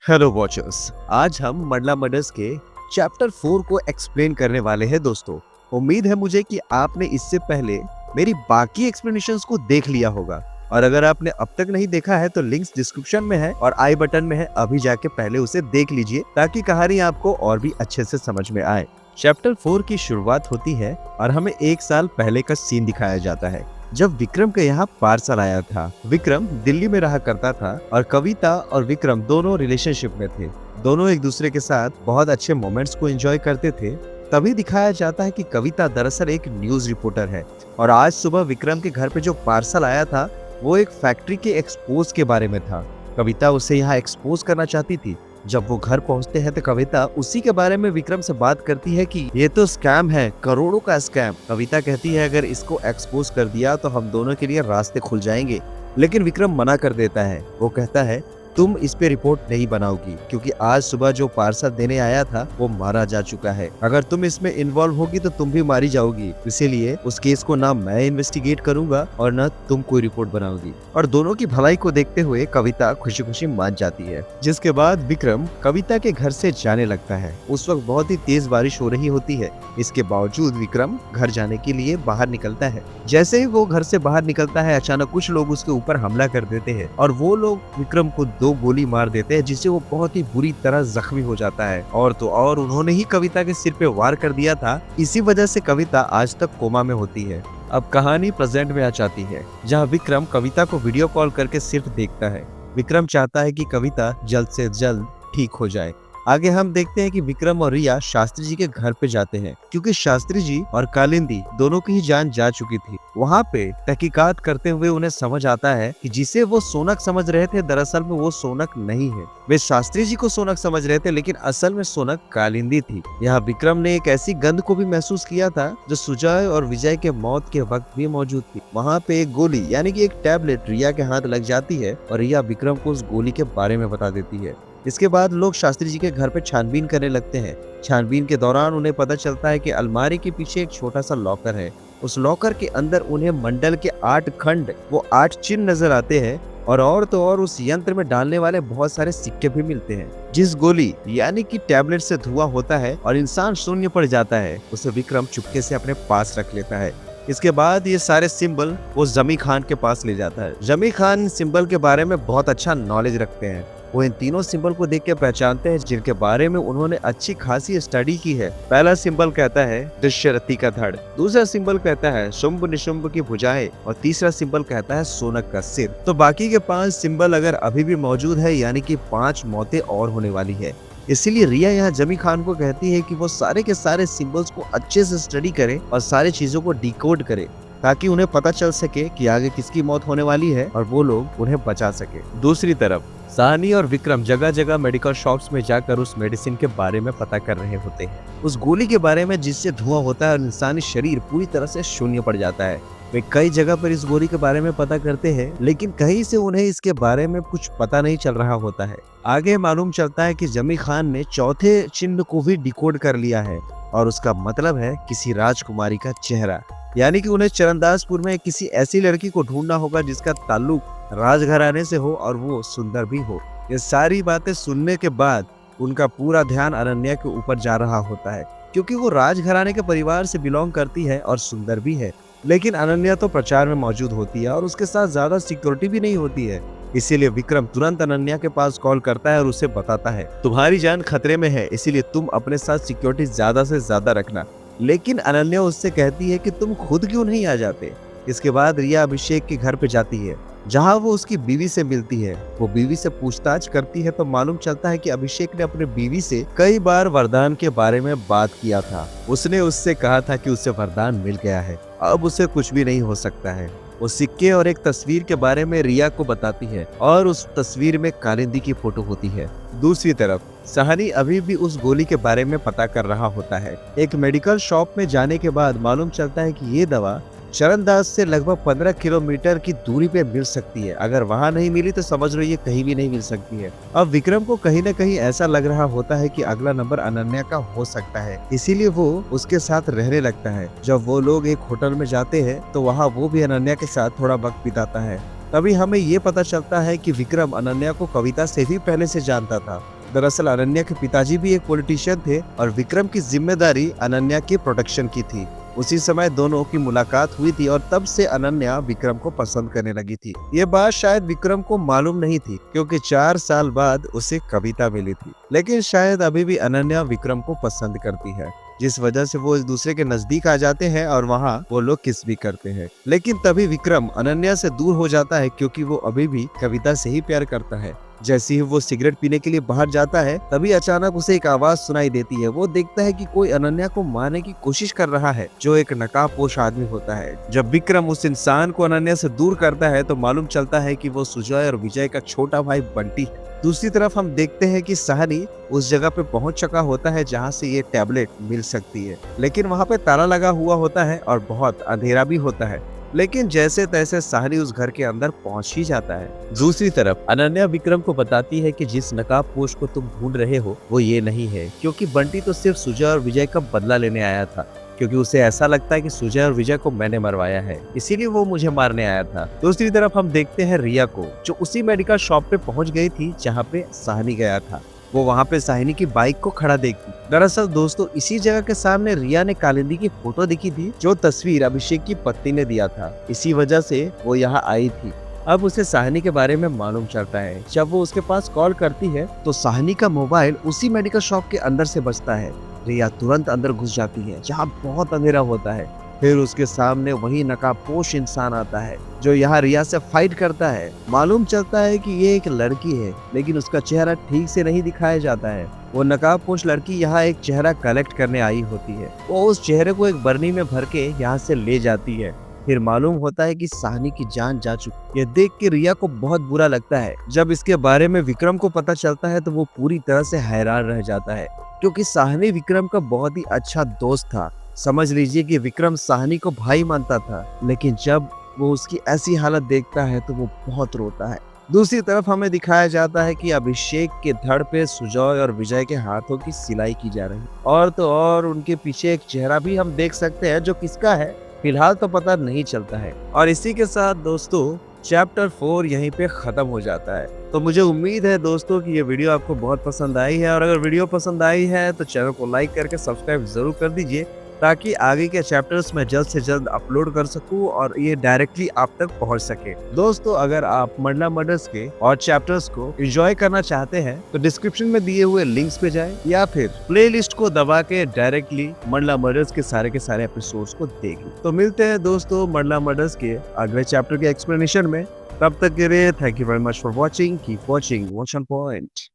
Hello watchers, आज हम Mandla murders के चैप्टर 4 को एक्सप्लेन करने वाले हैं दोस्तों। उम्मीद है मुझे कि आपने इससे पहले मेरी बाकी एक्सप्लेनेशंस को देख लिया होगा, और अगर आपने अब तक नहीं देखा है तो लिंक्स डिस्क्रिप्शन में है और आई बटन में है। अभी जाके पहले उसे देख लीजिए ताकि कहानी आपको और भी अच्छे से समझ में आए। चैप्टर 4 की शुरुआत होती है और हमें 1 साल पहले का सीन दिखाया जाता है, जब विक्रम के यहाँ पार्सल आया था। विक्रम दिल्ली में रहा करता था और कविता और विक्रम दोनों रिलेशनशिप में थे। दोनों एक दूसरे के साथ बहुत अच्छे मोमेंट्स को एंजॉय करते थे। तभी दिखाया जाता है कि कविता दरअसल एक न्यूज रिपोर्टर है, और आज सुबह विक्रम के घर पे जो पार्सल आया था वो एक फैक्ट्री के एक्सपोज के बारे में था। कविता उसे यहाँ एक्सपोज करना चाहती थी। जब वो घर पहुंचते हैं तो कविता उसी के बारे में विक्रम से बात करती है कि ये तो स्कैम है, करोड़ों का स्कैम। कविता कहती है अगर इसको एक्सपोज कर दिया तो हम दोनों के लिए रास्ते खुल जाएंगे, लेकिन विक्रम मना कर देता है। वो कहता है तुम इस पे रिपोर्ट नहीं बनाओगी क्योंकि आज सुबह जो पार्सल देने आया था वो मारा जा चुका है। अगर तुम इसमें इन्वॉल्व होगी तो तुम भी मारी जाओगी, इसीलिए उस केस को ना मैं इन्वेस्टिगेट करूंगा और ना तुम कोई रिपोर्ट बनाओगी। और दोनों की भलाई को देखते हुए कविता खुशी खुशी मान जाती है। जिसके बाद विक्रम कविता के घर से जाने लगता है। उस वक्त बहुत ही तेज बारिश हो रही होती है। इसके बावजूद विक्रम घर जाने के लिए बाहर निकलता है। जैसे ही वो घर से बाहर निकलता है अचानक कुछ लोग उसके ऊपर हमला कर देते हैं और वो लोग विक्रम को 2 गोली मार देते हैं, जिससे वो बहुत ही बुरी तरह जख्मी हो जाता है। और तो और उन्होंने ही कविता के सिर पे वार कर दिया था। इसी वजह से कविता आज तक कोमा में होती है। अब कहानी प्रेजेंट में आ जाती है, जहाँ विक्रम कविता को वीडियो कॉल करके सिर्फ देखता है। विक्रम चाहता है कि कविता जल्द से जल्द ठीक हो जाए। आगे हम देखते हैं कि विक्रम और रिया शास्त्री जी के घर पे जाते हैं, क्योंकि शास्त्री जी और कालिंदी दोनों की ही जान जा चुकी थी। वहाँ पे तहकीकात करते हुए उन्हें समझ आता है कि जिसे वो सोनक समझ रहे थे दरअसल में वो सोनक नहीं है। वे शास्त्री जी को सोनक समझ रहे थे, लेकिन असल में सोनक कालिंदी थी। यहाँ विक्रम ने एक ऐसी गंध को भी महसूस किया था जो सुजय और विजय के मौत के वक्त भी मौजूद थी। वहाँ पे एक गोली यानी कि एक टैबलेट रिया के हाथ लग जाती है और रिया विक्रम को उस गोली के बारे में बता देती है। इसके बाद लोग शास्त्री जी के घर पे छानबीन करने लगते हैं। छानबीन के दौरान उन्हें पता चलता है कि अलमारी के पीछे एक छोटा सा लॉकर है। उस लॉकर के अंदर उन्हें मंडल के 8 खंड, वो 8 चिन्ह नजर आते हैं, और तो और उस यंत्र में डालने वाले बहुत सारे सिक्के भी मिलते हैं। जिस गोली यानी कि टैबलेट से धुआं होता है और इंसान शून्य पड़ जाता है, उसे विक्रम चुपके से अपने पास रख लेता है। इसके बाद ये सारे सिंबल वो जमी खान के पास ले जाता है। जमी खान सिंबल के बारे में बहुत अच्छा नॉलेज रखते हैं। वो इन तीनों सिंबल को देख के पहचानते हैं जिनके बारे में उन्होंने अच्छी खासी स्टडी की है। पहला सिंबल कहता है दृश्यरथी का धड़, दूसरा सिंबल कहता है शुंभ निशुंभ की भुजाएं, और तीसरा सिंबल कहता है सोनक का सिर। तो बाकी के 5 सिंबल अगर अभी भी मौजूद है यानी कि 5 मौतें और होने वाली है। इसीलिए रिया यहाँ जमी खान को कहती है कि वो सारे के सारे सिंबल्स को अच्छे से स्टडी करे और सारी चीजों को डिकोड करे, ताकि उन्हें पता चल सके कि आगे किसकी मौत होने वाली है और वो लोग उन्हें बचा सके। दूसरी तरफ साहनी और विक्रम जगह जगह मेडिकल शॉप्स में जाकर उस मेडिसिन के बारे में पता कर रहे होते हैं, उस गोली के बारे में जिससे धुआं होता है और इंसानी शरीर पूरी तरह से शून्य पड़ जाता है। वे कई जगह पर इस गोली के बारे में पता करते हैं, लेकिन कहीं से उन्हें इसके बारे में कुछ पता नहीं चल रहा होता है। आगे मालूम चलता है कि जमी खान ने चौथे चिन्ह को भी डिकोड कर लिया है, और उसका मतलब है किसी राजकुमारी का चेहरा, यानी कि उन्हें चरणदासपुर में किसी ऐसी लड़की को ढूंढना होगा जिसका ताल्लुक राजघराने से हो और वो सुंदर भी हो। ये सारी बातें सुनने के बाद उनका पूरा ध्यान अनन्या के ऊपर जा रहा होता है, क्योंकि वो राजघराने के परिवार से बिलोंग करती है और सुंदर भी है। लेकिन अनन्या तो प्रचार में मौजूद होती है और उसके साथ ज्यादा सिक्योरिटी भी नहीं होती है। इसीलिए विक्रम तुरंत अनन्या के पास कॉल करता है और उसे बताता है तुम्हारी जान खतरे में है, इसीलिए तुम अपने साथ सिक्योरिटी ज्यादा से ज्यादा रखना। लेकिन अनन्या उससे कहती है कि तुम खुद क्यों नहीं आ जाते। इसके बाद रिया अभिषेक के घर पे जाती है, जहाँ वो उसकी बीवी से मिलती है। वो बीवी से पूछताछ करती है तो मालूम चलता है कि अभिषेक ने अपने बीवी से कई बार वरदान के बारे में बात किया था। उसने उससे कहा था कि उसे वरदान मिल गया है, अब उसे कुछ भी नहीं हो सकता है। वो सिक्के और एक तस्वीर के बारे में रिया को बताती है और उस तस्वीर में कालिंदी की फोटो होती है। दूसरी तरफ सहानी अभी भी उस गोली के बारे में पता कर रहा होता है। एक मेडिकल शॉप में जाने के बाद मालूम चलता है कि ये दवा चरणदास से लगभग 15 किलोमीटर की दूरी पे मिल सकती है। अगर वहाँ नहीं मिली तो समझ लो ये कहीं भी नहीं मिल सकती है। अब विक्रम को कहीं न कहीं ऐसा लग रहा होता है कि अगला नंबर अनन्या का हो सकता है, इसीलिए वो उसके साथ रहने लगता है। जब वो लोग एक होटल में जाते हैं तो वहाँ वो भी अनन्या के साथ थोड़ा वक्त बिताता है। तभी हमें ये पता चलता है कि विक्रम अनन्या को कविता से भी पहले से जानता था। दरअसल अनन्या के पिताजी भी एक पॉलिटिशियन थे और विक्रम की जिम्मेदारी अनन्या के प्रोटेक्शन की थी। उसी समय दोनों की मुलाकात हुई थी और तब से अनन्या विक्रम को पसंद करने लगी थी। ये बात शायद विक्रम को मालूम नहीं थी क्योंकि 4 साल बाद उसे कविता मिली थी, लेकिन शायद अभी भी अनन्या विक्रम को पसंद करती है, जिस वजह से वो एक दूसरे के नजदीक आ जाते हैं और वहाँ वो लोग किस भी करते हैं। लेकिन तभी विक्रम अनन्या से दूर हो जाता है क्योंकि वो अभी भी कविता से ही प्यार करता है। जैसे ही वो सिगरेट पीने के लिए बाहर जाता है तभी अचानक उसे एक आवाज सुनाई देती है। वो देखता है कि कोई अनन्या को मारने की कोशिश कर रहा है, जो एक नकाबपोश आदमी होता है। जब विक्रम उस इंसान को अनन्या से दूर करता है तो मालूम चलता है कि वो सुजय और विजय का छोटा भाई बंटी है। दूसरी तरफ हम देखते हैं कि सहानी उस जगह पे पहुंच चुका होता है जहां से ये टैबलेट मिल सकती है, लेकिन वहां पे ताला लगा हुआ होता है और बहुत अंधेरा भी होता है। लेकिन जैसे तैसे सहानी उस घर के अंदर पहुंच ही जाता है। दूसरी तरफ अनन्या विक्रम को बताती है कि जिस नकाबपोश को तुम ढूंढ रहे हो वो ये नहीं है, क्योंकि बंटी तो सिर्फ सुजय और विजय का बदला लेने आया था, क्योंकि उसे ऐसा लगता है कि सुजय और विजय को मैंने मरवाया है, इसीलिए वो मुझे मारने आया था। दूसरी तरफ हम देखते हैं रिया को, जो उसी मेडिकल शॉप पे पहुंच गई थी जहाँ पे सहानी गया था। वो वहाँ पे सहानी की बाइक को खड़ा देखती। दरअसल दोस्तों इसी जगह के सामने रिया ने कालिंदी की फोटो दिखी थी, जो तस्वीर अभिषेक की पत्नी ने दिया था। इसी वजह से वो यहाँ आई थी। अब उसे सहानी के बारे में मालूम चलता है। जब वो उसके पास कॉल करती है तो सहानी का मोबाइल उसी मेडिकल शॉप के अंदर से बजता है। रिया तुरंत अंदर घुस जाती है जहाँ बहुत अंधेरा होता है। फिर उसके सामने वही नकाबपोश इंसान आता है जो यहाँ रिया से फाइट करता है। मालूम चलता है कि ये एक लड़की है, लेकिन उसका चेहरा ठीक से नहीं दिखाया जाता है। वो नकाबपोश लड़की यहाँ एक चेहरा कलेक्ट करने आई होती है। वो उस चेहरे को एक बरनी में भर के यहाँ से ले जाती है। फिर मालूम होता है कि सहानी की जान जा चुकी। ये देख के रिया को बहुत बुरा लगता है। जब इसके बारे में विक्रम को पता चलता है तो वो पूरी तरह से हैरान रह जाता है, क्योंकि सहानी विक्रम का बहुत ही अच्छा दोस्त था। समझ लीजिए कि विक्रम सहानी को भाई मानता था, लेकिन जब वो उसकी ऐसी हालत देखता है तो वो बहुत रोता है। दूसरी तरफ हमें दिखाया जाता है कि अभिषेक के धड़ पे सुजय और विजय के हाथों की सिलाई की जा रही है, और तो और उनके पीछे एक चेहरा भी हम देख सकते हैं, जो किसका है फिलहाल तो पता नहीं चलता है। और इसी के साथ दोस्तों चैप्टर 4 यहीं पे खत्म हो जाता है। तो मुझे उम्मीद है दोस्तों कि ये वीडियो आपको बहुत पसंद आई है, और अगर वीडियो पसंद आई है तो चैनल को लाइक करके सब्सक्राइब जरूर कर दीजिए, ताकि आगे के चैप्टर्स मैं जल्द से जल्द अपलोड कर सकूं और ये डायरेक्टली आप तक पहुंच सके। दोस्तों अगर आप मंडला मर्डर्स के और चैप्टर्स को एंजॉय करना चाहते हैं तो डिस्क्रिप्शन में दिए हुए लिंक्स पे जाएं, या फिर प्लेलिस्ट को दबा के डायरेक्टली मंडला मर्डर्स के सारे एपिसोड्स को देखें। तो मिलते हैं दोस्तों मंडला मर्डर्स के अगले चैप्टर के एक्सप्लेनेशन में। तब तक के लिए thank you very much for watching. Keep watching, watch on point.